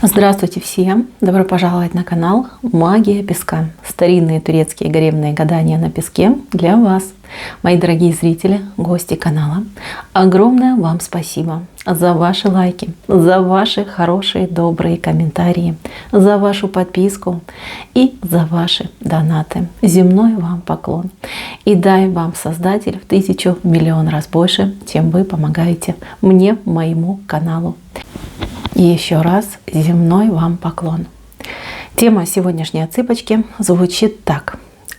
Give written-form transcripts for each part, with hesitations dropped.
Здравствуйте всем! Добро пожаловать на канал Магия Песка. Старинные турецкие гаремные гадания на песке для вас. Мои дорогие зрители, гости канала, огромное вам спасибо за ваши лайки, за ваши хорошие, добрые комментарии, за вашу подписку и за ваши донаты. Земной вам поклон. И дай вам Создатель в 1000 миллион раз больше, чем вы помогаете мне, моему каналу. И еще раз земной вам поклон. Тема сегодняшней цыпочки звучит так.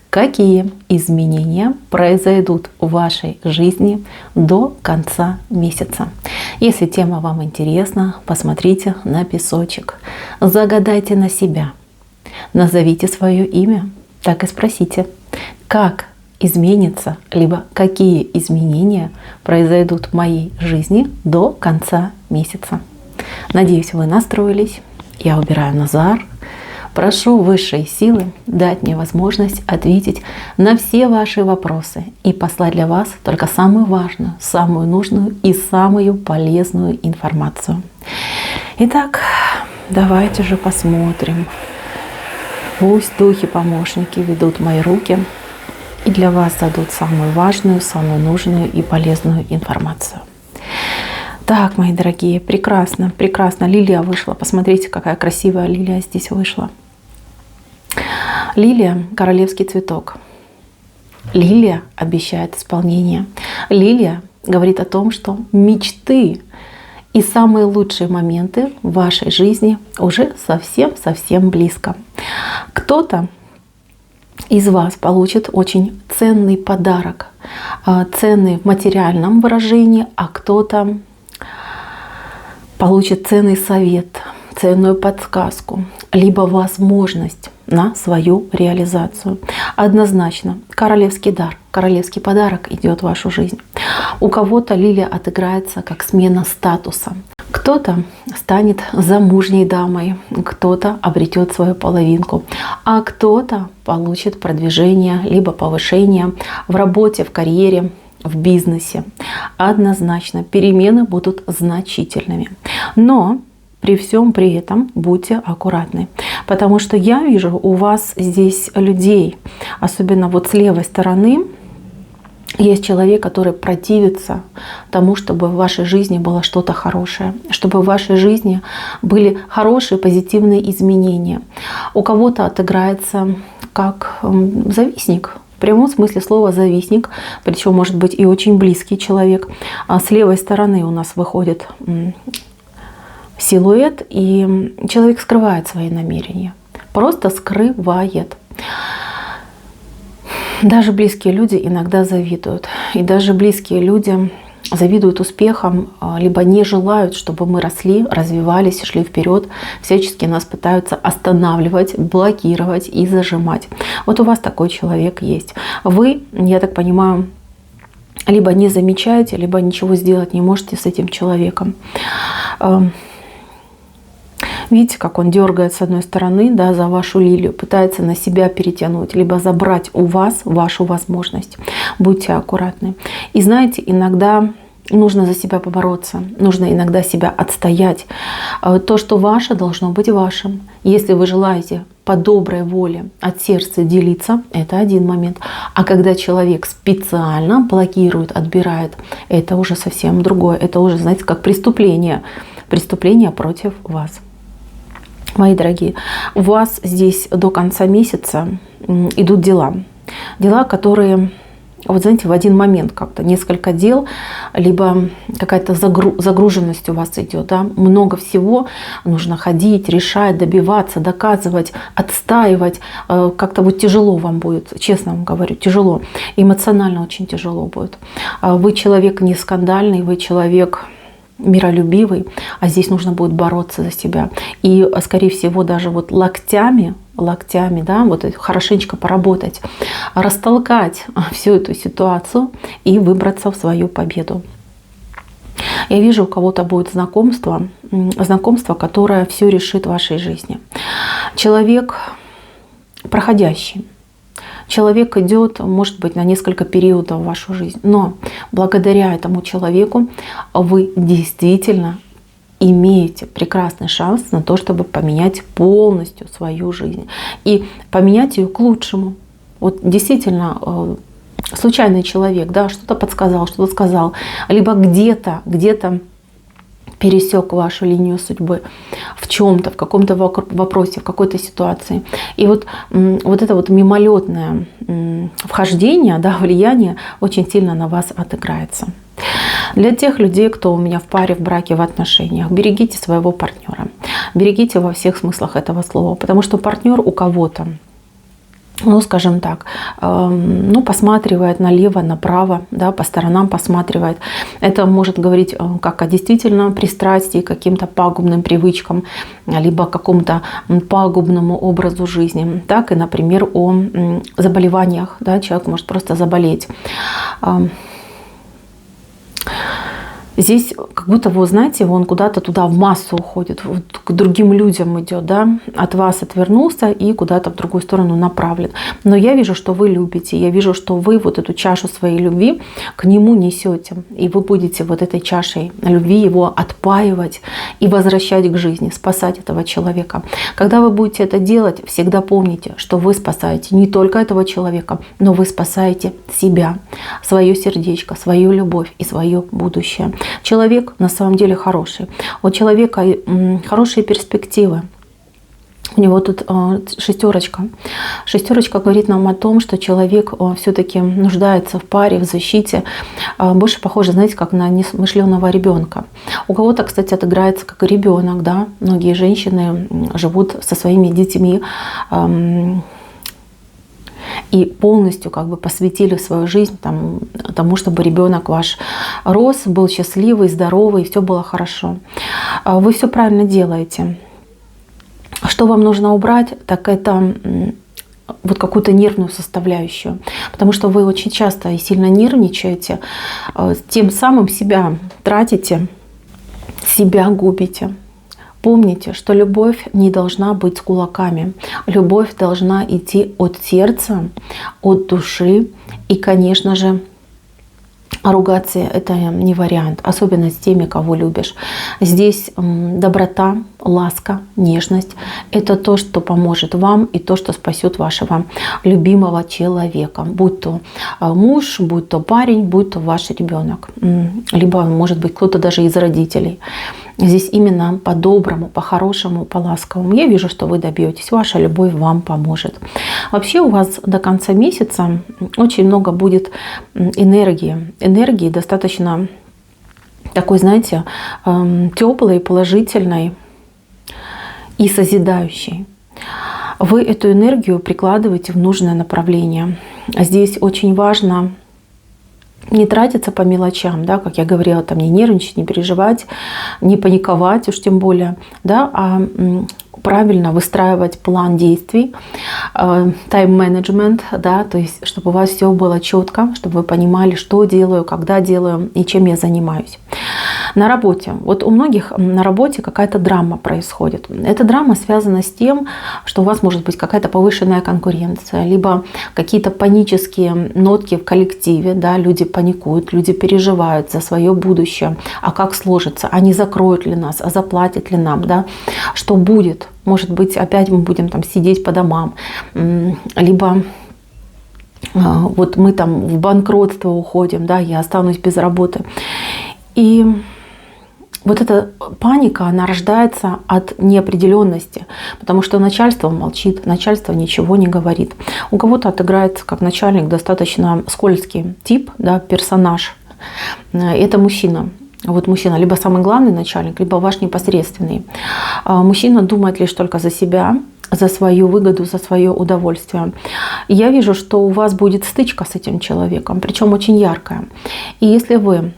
Какие изменения произойдут в вашей жизни до конца месяца? Если тема вам интересна, посмотрите на песочек. Загадайте на себя. Назовите свое имя. Так и спросите, как изменится, либо какие изменения произойдут в моей жизни до конца месяца. Надеюсь, вы настроились. Я убираю Назар. Прошу высшей силы дать мне возможность ответить на все ваши вопросы и послать для вас только самую важную, самую нужную и самую полезную информацию. Итак, давайте же посмотрим. Пусть духи-помощники ведут мои руки и для вас дадут самую важную, самую нужную и полезную информацию. Так, мои дорогие, прекрасно, прекрасно. Лилия вышла. Посмотрите, какая красивая лилия здесь вышла. Лилия – королевский цветок. Лилия обещает исполнение. Лилия говорит о том, что мечты и самые лучшие моменты в вашей жизни уже совсем близко. Кто-то из вас получит очень ценный подарок, ценный в материальном выражении, а кто-то получит ценный совет, ценную подсказку, либо возможность на свою реализацию. Однозначно, королевский дар, королевский подарок идет в вашу жизнь. У кого-то лилия отыграется как смена статуса. Кто-то станет замужней дамой, кто-то обретет свою половинку, а кто-то получит продвижение, либо повышение в работе, в карьере, в бизнесе. Однозначно перемены будут значительными. Но при всем при этом будьте аккуратны, потому что я вижу у вас здесь людей, особенно вот с левой стороны, есть человек, который противится тому, чтобы в вашей жизни было что-то хорошее, чтобы в вашей жизни были хорошие, позитивные изменения. У кого-то отыграется как завистник, в прямом смысле слова завистник, причем может быть и очень близкий человек. А с левой стороны у нас выходит силуэт, и человек скрывает свои намерения. Просто скрывает. Даже близкие люди иногда завидуют. И даже близкие люди завидуют успехам, либо не желают, чтобы мы росли, развивались, шли вперед. Всячески нас пытаются останавливать, блокировать и зажимать. Вот у вас такой человек есть. Вы, я так понимаю, либо не замечаете, либо ничего сделать не можете с этим человеком. Видите, как он дергает с одной стороны, да, за вашу лилию, пытается на себя перетянуть, либо забрать у вас вашу возможность. Будьте аккуратны. И знаете, иногда нужно за себя побороться, нужно иногда себя отстоять. То, что ваше, должно быть вашим. Если вы желаете по доброй воле от сердца делиться, это один момент. А когда человек специально блокирует, отбирает, это уже совсем другое. Это уже, знаете, как преступление. Преступление против вас. Мои дорогие, у вас здесь до конца месяца идут дела. Дела, которые, вот знаете, в один момент как-то несколько дел, либо какая-то загруженность у вас идет. Да? Много всего нужно ходить, решать, добиваться, доказывать, отстаивать. Как-то вот тяжело вам будет, честно вам говорю, тяжело. Эмоционально очень тяжело будет. Вы человек не скандальный, вы человек миролюбивый, а здесь нужно будет бороться за себя. И, скорее всего, даже вот локтями, да, вот хорошенечко поработать, растолкать всю эту ситуацию и выбраться в свою победу. Я вижу, у кого-то будет знакомство, которое все решит в вашей жизни. Человек проходящий. Человек идет, может быть, на несколько периодов в вашу жизнь. Но благодаря этому человеку вы действительно имеете прекрасный шанс на то, чтобы поменять полностью свою жизнь и поменять ее к лучшему. Вот действительно, случайный человек, да, что-то подсказал, что-то сказал, либо где-то пересек вашу линию судьбы в чем-то, в каком-то вопросе, в какой-то ситуации. И вот это вот мимолетное вхождение, да, влияние очень сильно на вас отыграется. Для тех людей, кто у меня в паре, в браке, в отношениях, берегите своего партнера. Берегите во всех смыслах этого слова, потому что партнер у кого-то, ну, скажем так, посматривает налево, направо, да, по сторонам посматривает. Это может говорить как о действительно пристрастии, каким-то пагубным привычкам, либо какому-то пагубному образу жизни, так и, например, о заболеваниях. Да, человек может просто заболеть. Здесь как будто, вы знаете, он куда-то туда в массу уходит, вот к другим людям идет, да, от вас отвернулся и куда-то в другую сторону направлен. Но я вижу, что вы любите, я вижу, что вы вот эту чашу своей любви к нему несете, и вы будете вот этой чашей любви его отпаивать и возвращать к жизни, спасать этого человека. Когда вы будете это делать, всегда помните, что вы спасаете не только этого человека, но вы спасаете себя, свое сердечко, свою любовь и свое будущее. Человек на самом деле хороший. У человека хорошие перспективы. У него тут шестерочка. Шестерочка говорит нам о том, что человек все-таки нуждается в паре, в защите. Больше похоже, знаете, как на несмышленного ребенка. У кого-то, кстати, отыграется как ребенок. Да? Многие женщины живут со своими детьми и полностью как бы посвятили свою жизнь тому, чтобы ребенок ваш рос, был счастливый, здоровый, и все было хорошо. Вы все правильно делаете. Что вам нужно убрать, так это вот какую-то нервную составляющую. Потому что вы очень часто и сильно нервничаете, тем самым себя тратите, себя губите. Помните, что любовь не должна быть с кулаками. Любовь должна идти от сердца, от души. И, конечно же, ругаться — это не вариант, особенно с теми, кого любишь. Здесь доброта, ласка, нежность — это то, что поможет вам и то, что спасет вашего любимого человека. Будь то муж, будь то парень, будь то ваш ребенок. Либо, может быть, кто-то даже из родителей. Здесь именно по-доброму, по-хорошему, по-ласковому. Я вижу, что вы добьетесь. Ваша любовь вам поможет. Вообще у вас до конца месяца очень много будет энергии. Энергии достаточно такой, знаете, теплой, положительной и созидающей. Вы эту энергию прикладываете в нужное направление. Здесь очень важно не тратиться по мелочам, да, как я говорила, там не нервничать, не переживать, не паниковать уж тем более, да, а правильно выстраивать план действий, тайм-менеджмент, да, то есть чтобы у вас все было четко, чтобы вы понимали, что делаю, когда делаю и чем я занимаюсь. На работе. Вот у многих на работе какая-то драма происходит. Эта драма связана с тем, что у вас может быть какая-то повышенная конкуренция, либо какие-то панические нотки в коллективе, да, люди паникуют, люди переживают за свое будущее, а как сложится, а не закроют ли нас, а заплатят ли нам, да, что будет. Может быть, опять мы будем там сидеть по домам, либо вот мы там в банкротство уходим, да, я останусь без работы. И вот эта паника, она рождается от неопределенности, потому что начальство молчит, начальство ничего не говорит. У кого-то отыграется как начальник достаточно скользкий тип, да, персонаж. Это мужчина. Вот мужчина либо самый главный начальник, либо ваш непосредственный. Мужчина думает лишь только за себя, за свою выгоду, за свое удовольствие. И я вижу, что у вас будет стычка с этим человеком, причем очень яркая. И если вы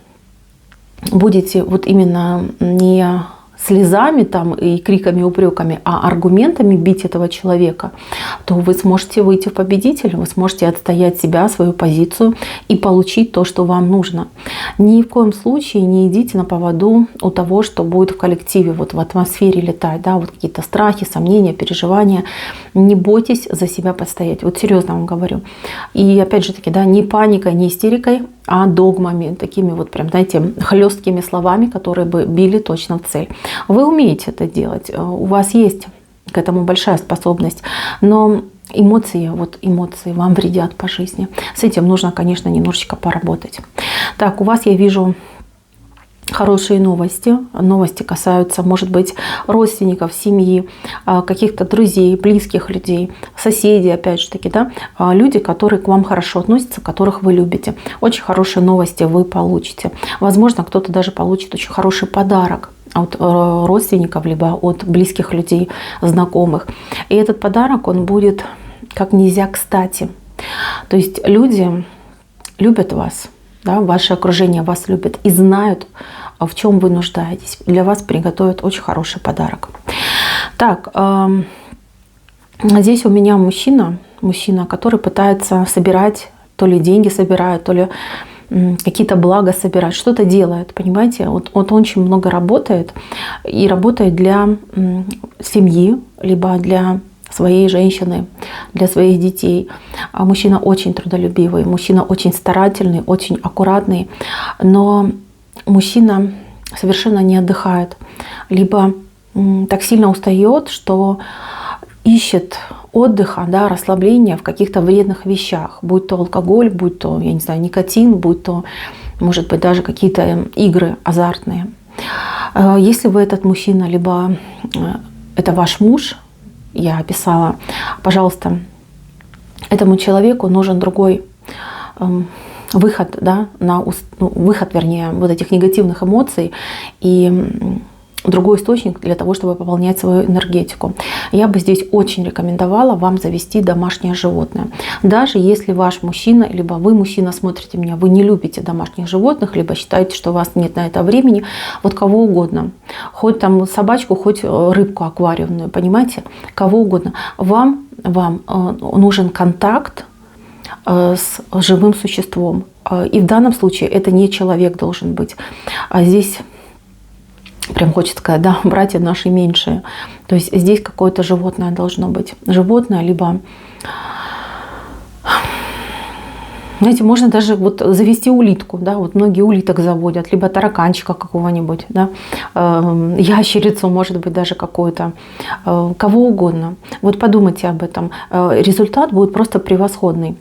будете вот именно не слезами там и криками, упреками, а аргументами бить этого человека, то вы сможете выйти в победителя, вы сможете отстоять себя, свою позицию и получить то, что вам нужно. Ни в коем случае не идите на поводу у того, что будет в коллективе, вот в атмосфере летать, да, вот какие-то страхи, сомнения, переживания. Не бойтесь за себя постоять. Вот серьезно вам говорю. И опять же таки, да, не паникой, не истерикой, а догмами, такими вот прям, знаете, хлесткими словами, которые бы били точно в цель. Вы умеете это делать, у вас есть к этому большая способность, но эмоции вам вредят по жизни. С этим нужно, конечно, немножечко поработать. Так, у вас я вижу хорошие новости. Новости касаются, может быть, родственников, семьи, каких-то друзей, близких людей, соседей, опять же таки, да, люди, которые к вам хорошо относятся, которых вы любите. Очень хорошие новости вы получите. Возможно, кто-то даже получит очень хороший подарок от родственников, либо от близких людей, знакомых. И этот подарок, он будет как нельзя кстати. То есть люди любят вас, да, ваше окружение вас любит и знают, в чем вы нуждаетесь. Для вас приготовят очень хороший подарок. Так, здесь у меня мужчина, который пытается собирать, то ли деньги собирает, то ли какие-то блага собирать, что-то делает, понимаете? Вот он очень много работает, и работает для семьи, либо для своей женщины, для своих детей. Мужчина очень трудолюбивый, мужчина очень старательный, очень аккуратный, но мужчина совершенно не отдыхает, либо так сильно устает, что ищет отдыха, да, расслабления в каких-то вредных вещах, будь то алкоголь, будь то, я не знаю, никотин, будь то, может быть, даже какие-то игры азартные. Если вы этот мужчина, либо это ваш муж, я описала, пожалуйста, этому человеку нужен другой выход, да, выход, вернее, вот этих негативных эмоций и другой источник для того, чтобы пополнять свою энергетику. Я бы здесь очень рекомендовала вам завести домашнее животное. Даже если ваш мужчина, либо вы, мужчина, смотрите меня, вы не любите домашних животных, либо считаете, что у вас нет на это времени, вот кого угодно. Хоть там собачку, хоть рыбку аквариумную, понимаете? Кого угодно. Вам нужен контакт с живым существом. И в данном случае это не человек должен быть. А здесь прям хочется сказать, да, братья наши меньшие. То есть здесь какое-то животное должно быть. Животное, либо, знаете, можно даже вот завести улитку, да, вот многие улиток заводят, либо тараканчика какого-нибудь, да, ящерицу, может быть, даже какую-то, кого угодно. Вот подумайте об этом. Результат будет просто превосходный.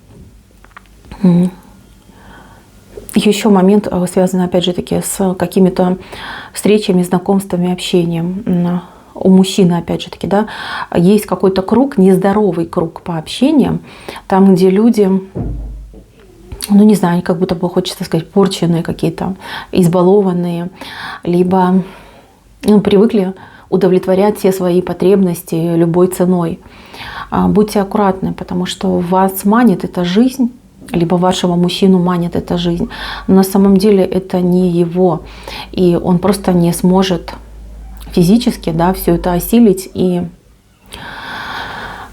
Еще момент, связанный, опять же таки, с какими-то встречами, знакомствами, общением. У мужчины, опять же таки, да, есть какой-то круг, нездоровый круг по общениям, там, где люди, ну, не знаю, как будто бы, хочется сказать, порченные какие-то, избалованные, либо привыкли удовлетворять все свои потребности любой ценой. Будьте аккуратны, потому что вас манит эта жизнь, либо вашего мужчину манит эта жизнь. Но на самом деле это не его. И он просто не сможет физически, да, все это осилить. И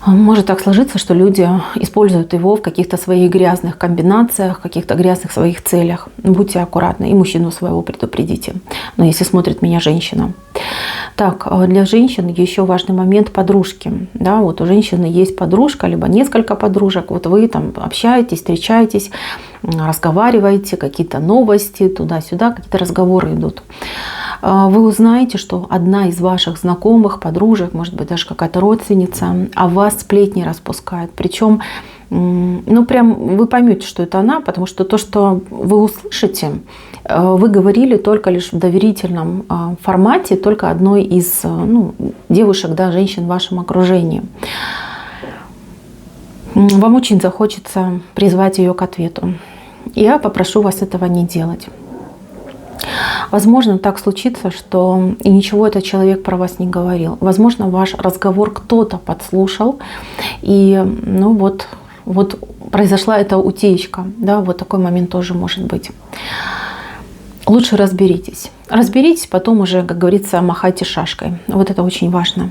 может так сложиться, что люди используют его в каких-то своих грязных комбинациях, каких-то грязных своих целях. Будьте аккуратны. И мужчину своего предупредите. Но если смотрит меня женщина. Так, для женщин еще важный момент — подружки. Да, вот у женщины есть подружка, либо несколько подружек. Вот вы там общаетесь, встречаетесь, разговариваете, какие-то новости, туда-сюда, какие-то разговоры идут. Вы узнаете, что одна из ваших знакомых, подружек, может быть, даже какая-то родственница, о вас сплетни распускает. Причем, ну, прям вы поймете, что это она, потому что то, что вы услышите, вы говорили только лишь в доверительном формате, только одной из, ну, девушек, да, женщин в вашем окружении. Вам очень захочется призвать ее к ответу. Я попрошу вас этого не делать. Возможно, так случится, что и ничего этот человек про вас не говорил. Возможно, ваш разговор кто-то подслушал, и ну вот произошла эта утечка. Да, вот такой момент тоже может быть. Лучше разберитесь. Разберитесь, потом уже, как говорится, махайте шашкой. Вот это очень важно.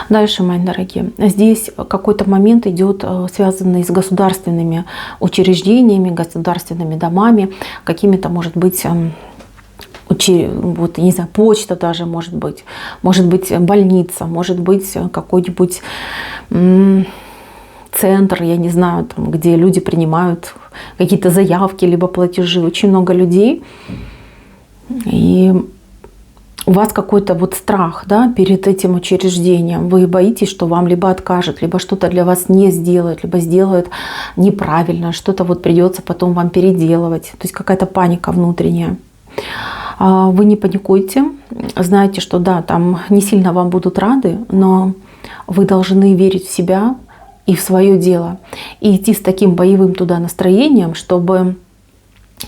Дальше, мои дорогие, здесь какой-то момент идет, связанный с государственными учреждениями, государственными домами, какими-то, может быть, вот, не знаю, почта даже может быть больница, может быть какой-нибудь центр, я не знаю, там, где люди принимают какие-то заявки, либо платежи. Очень много людей. И у вас какой-то вот страх, да, перед этим учреждением. Вы боитесь, что вам либо откажут, либо что-то для вас не сделают, либо сделают неправильно, что-то вот придется потом вам переделывать. То есть какая-то паника внутренняя. Вы не паникуйте, знаете, что да, там не сильно вам будут рады, но вы должны верить в себя и в свое дело. И идти с таким боевым туда настроением, чтобы,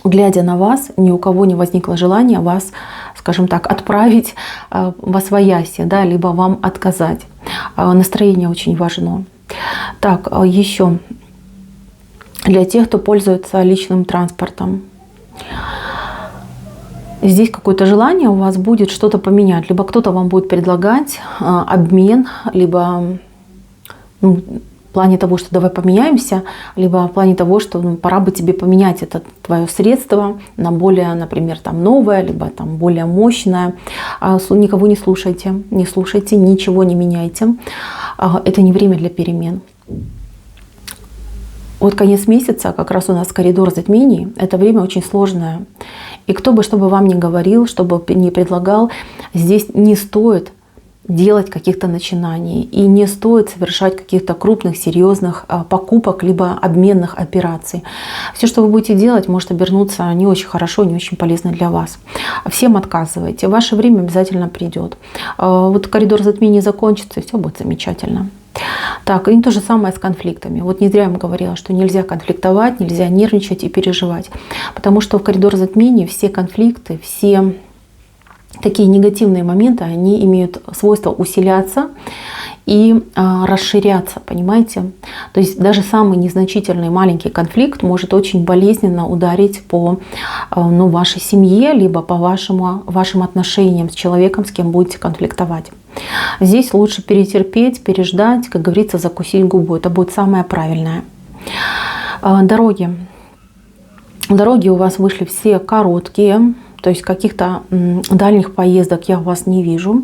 глядя на вас, ни у кого не возникло желания вас, скажем так, отправить восвояси, да, либо вам отказать. Настроение очень важно. Так, еще для тех, кто пользуется личным транспортом. Здесь какое-то желание у вас будет что-то поменять. Либо кто-то вам будет предлагать обмен, либо в плане того, что давай поменяемся, либо в плане того, что пора бы тебе поменять это твое средство на более, например, там новое, либо там более мощное. Никого не слушайте, ничего не меняйте. Это не время для перемен. Вот конец месяца, как раз у нас коридор затмений, это время очень сложное. И кто бы, что бы вам ни говорил, что бы ни предлагал, здесь не стоит делать каких-то начинаний и не стоит совершать каких-то крупных, серьезных покупок либо обменных операций. Все, что вы будете делать, может обернуться не очень хорошо, не очень полезно для вас. Всем отказывайте. Ваше время обязательно придет. Вот коридор затмений закончится, и все будет замечательно. Так, и то же самое с конфликтами. Вот не зря я вам говорила, что нельзя конфликтовать, нельзя нервничать и переживать. Потому что в коридор затмений все конфликты, все такие негативные моменты, они имеют свойство усиляться и расширяться, понимаете? То есть даже самый незначительный маленький конфликт может очень болезненно ударить по вашей семье, либо по вашим отношениям с человеком, с кем будете конфликтовать. Здесь лучше перетерпеть, переждать, как говорится, закусить губу. Это будет самое правильное. Дороги. Дороги у вас вышли все короткие. То есть каких-то дальних поездок я у вас не вижу.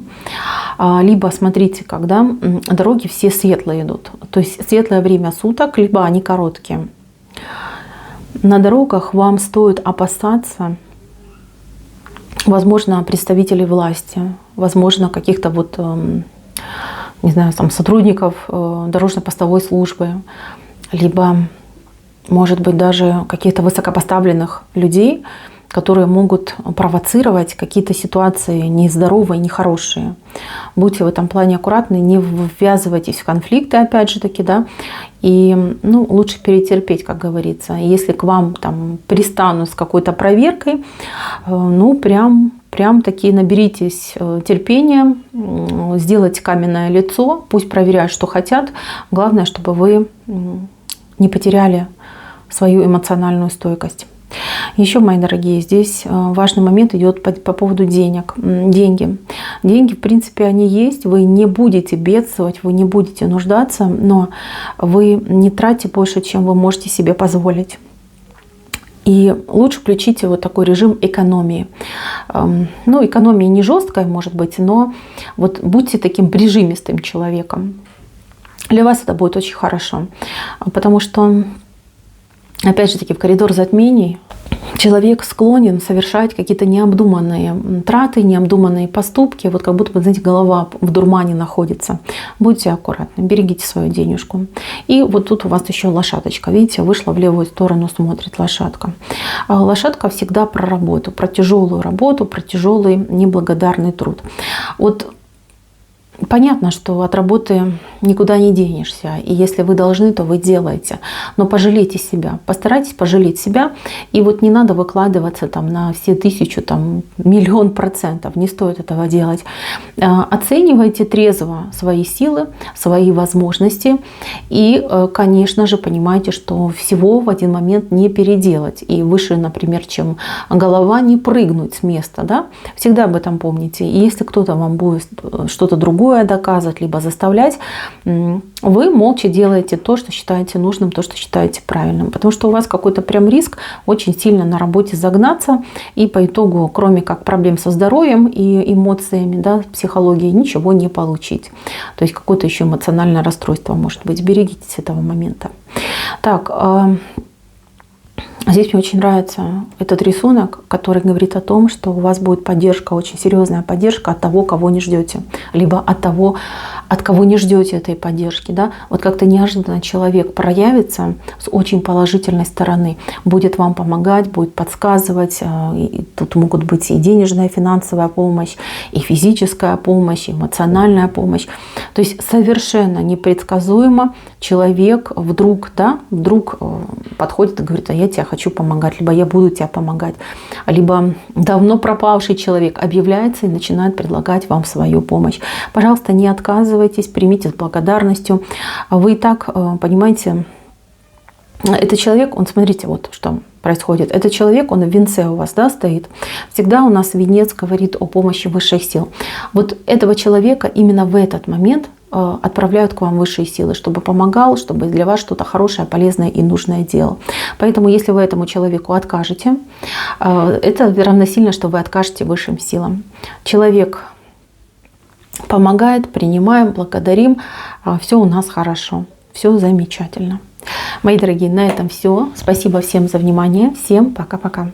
Либо смотрите, когда дороги все светлые идут. То есть светлое время суток, либо они короткие. На дорогах вам стоит опасаться, возможно, представителей власти, возможно, каких-то вот, не знаю, там, сотрудников дорожно-постовой службы, либо, может быть, даже каких-то высокопоставленных людей, которые могут провоцировать какие-то ситуации нездоровые, нехорошие. Будьте в этом плане аккуратны, не ввязывайтесь в конфликты, опять же таки, да, и лучше перетерпеть, как говорится. Если к вам там пристанут с какой-то проверкой, прям таки наберитесь терпения, сделайте каменное лицо, пусть проверяют, что хотят. Главное, чтобы вы не потеряли свою эмоциональную стойкость. Еще, мои дорогие, здесь важный момент идет по поводу денег. Деньги. Деньги, в принципе, они есть. Вы не будете бедствовать, вы не будете нуждаться, но вы не тратите больше, чем вы можете себе позволить. И лучше включите вот такой режим экономии. Экономия не жесткая, может быть, но вот будьте таким прижимистым человеком. Для вас это будет очень хорошо, потому что, опять же таки, в коридор затмений человек склонен совершать какие-то необдуманные траты, необдуманные поступки, вот как будто бы, знаете, голова в дурмане находится. Будьте аккуратны, берегите свою денежку. И вот тут у вас еще лошадочка, видите, вышла в левую сторону, смотрит лошадка. Лошадка всегда про работу, про тяжелую работу, про тяжелый неблагодарный труд. Вот понятно, что от работы никуда не денешься. И если вы должны, то вы делаете. Но пожалейте себя. Постарайтесь пожалеть себя. И вот не надо выкладываться там на все 1000, там, 1 000 000%. Не стоит этого делать. Оценивайте трезво свои силы, свои возможности. И, конечно же, понимайте, что всего в один момент не переделать. И выше, например, чем голова, не прыгнуть с места. Да? Всегда об этом помните. И если кто-то вам будет что-то другое доказывать, либо заставлять, вы молча делаете то, что считаете нужным, то, что считаете правильным. Потому что у вас какой-то прям риск очень сильно на работе загнаться, и по итогу, кроме как проблем со здоровьем и эмоциями, да, психологией, ничего не получить. То есть какое-то еще эмоциональное расстройство может быть. Берегитесь этого момента. Так, Здесь мне очень нравится этот рисунок, который говорит о том, что у вас будет поддержка, очень серьезная поддержка от того, кого не ждете, либо от того, от кого не ждете этой поддержки. Да? Вот как-то неожиданно человек проявится с очень положительной стороны, будет вам помогать, будет подсказывать. И тут могут быть и денежная, финансовая помощь, и физическая помощь, и эмоциональная помощь. То есть совершенно непредсказуемо человек вдруг подходит и говорит: а я тебе хочу помогать, либо я буду тебе помогать. Либо давно пропавший человек объявляется и начинает предлагать вам свою помощь. Пожалуйста, не отказывайтесь, примите с благодарностью. Вы и так понимаете, этот человек, он, смотрите, вот что происходит. Этот человек, он в венце у вас, да, стоит. Всегда у нас венец говорит о помощи высших сил. Вот этого человека именно в этот момент отправляют к вам высшие силы, чтобы помогал, чтобы для вас что-то хорошее, полезное и нужное делал. Поэтому, если вы этому человеку откажете, это равносильно, что вы откажете высшим силам. Человек помогает, принимаем, благодарим, все у нас хорошо, все замечательно. Мои дорогие, на этом все. Спасибо всем за внимание. Всем пока-пока.